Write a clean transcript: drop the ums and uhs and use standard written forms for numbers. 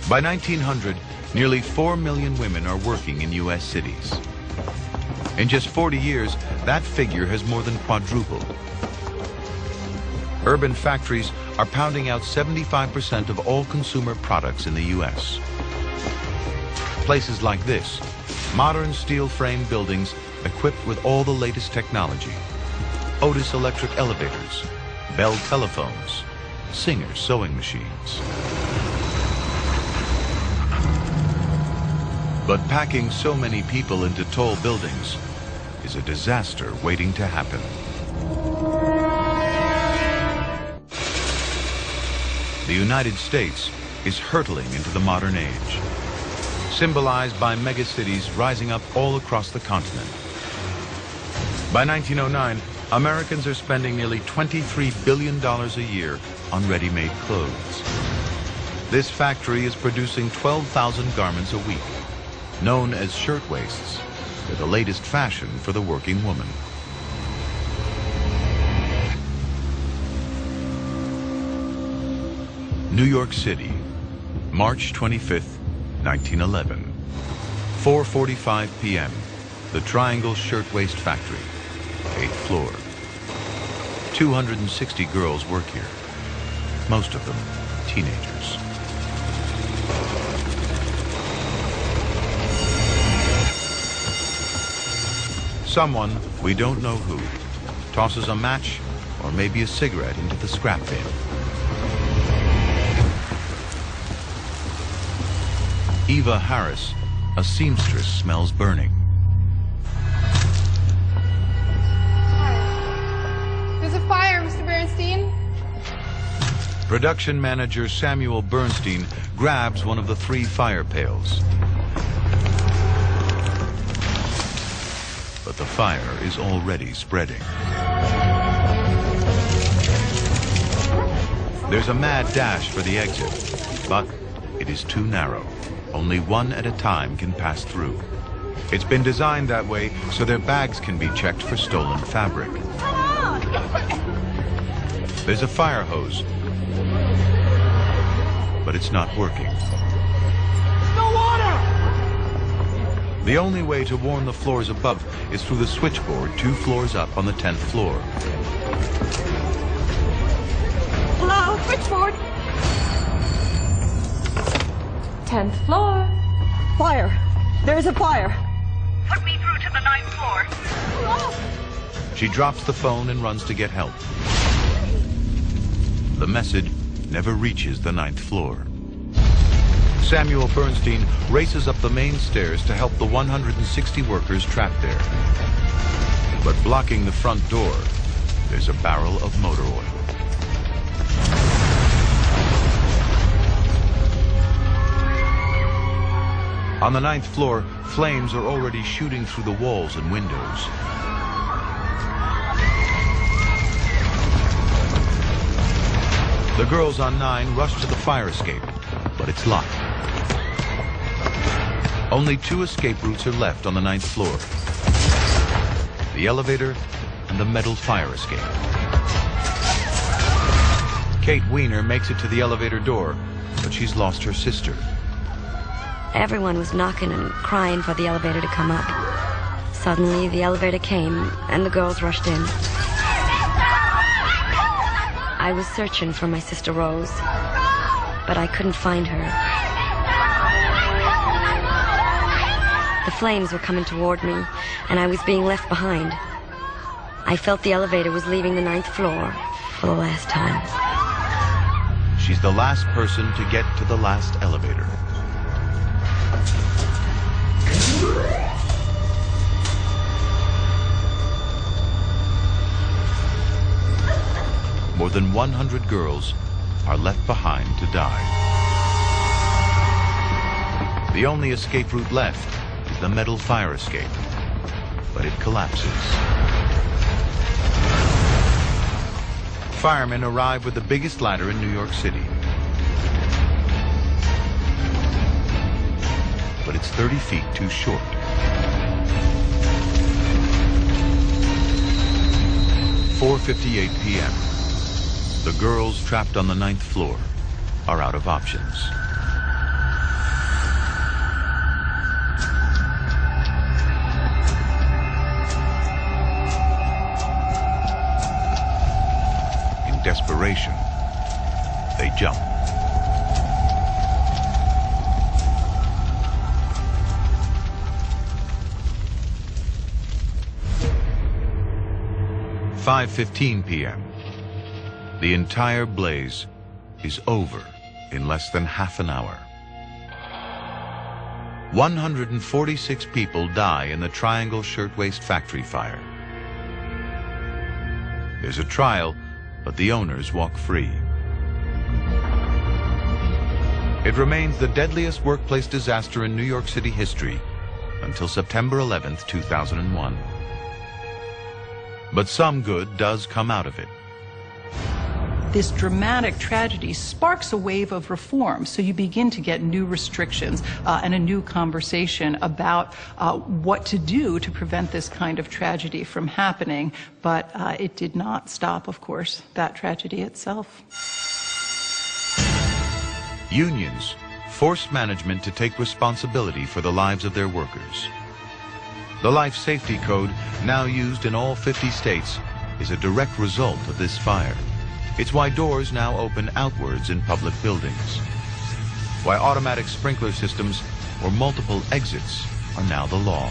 By 1900, nearly 4 million women are working in U.S. cities. In just 40 years, that figure has more than quadrupled. Urban factories are pounding out 75% of all consumer products in the U.S. Places like this, modern steel frame buildings equipped with all the latest technology. Otis electric elevators, Bell telephones, Singer sewing machines. But packing so many people into tall buildings is a disaster waiting to happen. The United States is hurtling into the modern age, symbolized by megacities rising up all across the continent. By 1909, Americans are spending nearly $23 billion a year on ready-made clothes. This factory is producing 12,000 garments a week, known as shirtwaists. They're the latest fashion for the working woman. New York City, March 25th, 1911. 4:45 p.m. The Triangle Shirtwaist Factory, 8th floor. 260 girls work here, most of them teenagers. Someone, we don't know who, tosses a match or maybe a cigarette into the scrap bin. Eva Harris, a seamstress, smells burning. There's a fire, Mr. Bernstein. Production manager Samuel Bernstein grabs one of the 3 fire pails. But the fire is already spreading. There's a mad dash for the exit, but it is too narrow. Only one at a time can pass through. It's been designed that way so their bags can be checked for stolen fabric. There's a fire hose, but it's not working. No water! The only way to warn the floors above is through the switchboard 2 floors up on the 10th floor. Hello, switchboard. 10th floor. Fire. There's a fire. Put me through to the 9th floor. Oh. She drops the phone and runs to get help. The message never reaches the 9th floor. Samuel Bernstein races up the main stairs to help the 160 workers trapped there. But blocking the front door, there's a barrel of motor oil. On the 9th floor, flames are already shooting through the walls and windows. The girls on 9 rush to the fire escape, but it's locked. Only 2 escape routes are left on the 9th floor. The elevator and the metal fire escape. Kate Weiner makes it to the elevator door, but she's lost her sister. Everyone was knocking and crying for the elevator to come up. Suddenly, the elevator came, and the girls rushed in. I was searching for my sister Rose, but I couldn't find her. The flames were coming toward me, and I was being left behind. I felt the elevator was leaving the 9th floor for the last time. She's the last person to get to the last elevator. More than 100 girls are left behind to die. The only escape route left is the metal fire escape, but it collapses. Firemen arrive with the biggest ladder in New York City. But it's 30 feet too short. "4:58 p.m. The girls trapped on the 9th floor are out of options. jump. At 5:15 p.m. The entire blaze is over in less than half an hour. 146 people die in the Triangle Shirtwaiste factory fire. There's a trial, but the owners walk free. It remains the deadliest workplace disaster in New York City history until September 11th, 2001. But some good does come out of it. This dramatic tragedy sparks a wave of reform, so you begin to get new restrictions and a new conversation about what to do to prevent this kind of tragedy from happening. But it did not stop, of course, that tragedy itself. Unions forced management to take responsibility for the lives of their workers. The Life Safety Code, now used in all 50 states, is a direct result of this fire. It's why doors now open outwards in public buildings. Why automatic sprinkler systems or multiple exits are now the law.